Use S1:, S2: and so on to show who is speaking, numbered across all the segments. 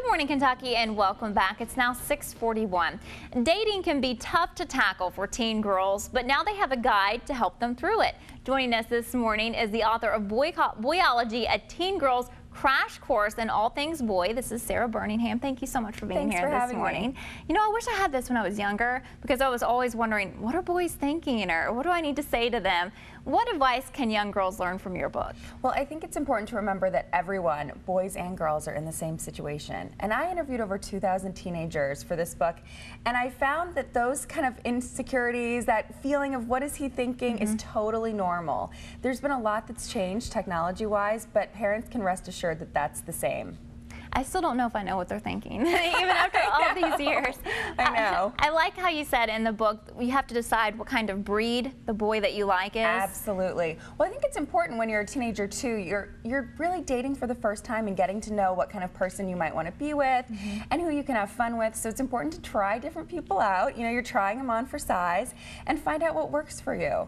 S1: morning, Kentucky, and welcome back. It's now 6:41. Dating can be tough to tackle for teen girls, but now they have a guide to help them through it. Joining us this morning is the author of Boyology, a teen girls crash course in all things boy. This is Sarah Burningham. Thank you so much for being here this morning. You know, I wish I had this when I was younger, because I was always wondering, what are boys thinking, or what do I need to say to them? What advice can young girls learn from your book?
S2: Well, I think it's important to remember that everyone, boys and girls, are in the same situation. And I interviewed over 2,000 teenagers for this book, and I found that those kind of insecurities, that feeling of what is he thinking, is totally normal. There's been a lot that's changed technology-wise, but parents can rest assured that that's the same.
S1: I still don't know if I know what they're thinking, even after all these years.
S2: I know.
S1: I like how you said in the book, you have to decide what kind of breed the boy that you like is.
S2: Absolutely. Well, I think it's important when you're a teenager, too. You're really dating for the first time and getting to know what kind of person you might want to be with and who you can have fun with. So it's important to try different people out. You know, you're trying them on for size and find out what works for you.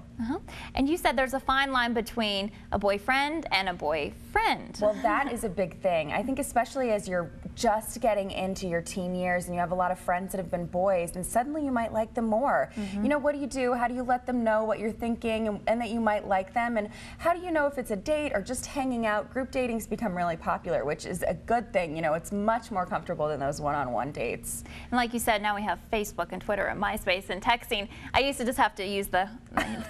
S1: And you said there's a fine line between a boyfriend and a boyfriend.
S2: Well, that is a big thing. I think especially as you're just getting into your teen years and you have a lot of friends that have been boys, and suddenly you might like them more. You know, what do you do? How do you let them know what you're thinking and that you might like them? And how do you know if it's a date or just hanging out? Group dating's become really popular, which is a good thing. You know, it's much more comfortable than those one-on-one dates.
S1: And like you said, now we have Facebook and Twitter and MySpace and texting. I used to just have to use the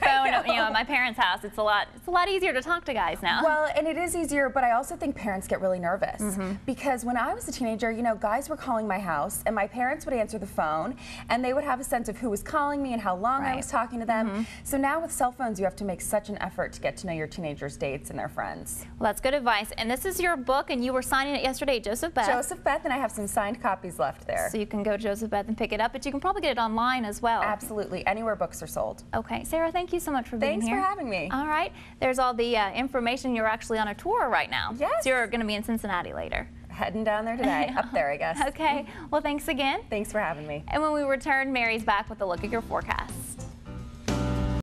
S1: phone, you know, at my parents' house. It's a lot easier to talk to guys now.
S2: Well, and it is easier, but I also think parents get really nervous because when I was a teenager, you know, guys were calling my house and my parents would answer the phone and they would have a sense of who was calling me and how long I was talking to them. So now with cell phones, you have to make such an effort to get to know your teenagers' dates and their friends.
S1: Well, that's good advice. And this is your book, and you were signing it yesterday at Joseph Beth.
S2: Joseph Beth, and I have some signed copies left there.
S1: So you can go to Joseph Beth and pick it up, but you can probably get it online as well.
S2: Absolutely, anywhere books are sold.
S1: Okay, Sarah, thank you so much for being here.
S2: Thanks for having me.
S1: All right, there's all the information. You're actually on a tour right now.
S2: Yes.
S1: So you're going to be in Cincinnati later.
S2: Heading down there today, up there, I guess.
S1: Okay, well, thanks again.
S2: Thanks for having me.
S1: And when we return, Mary's back with a look at your forecast.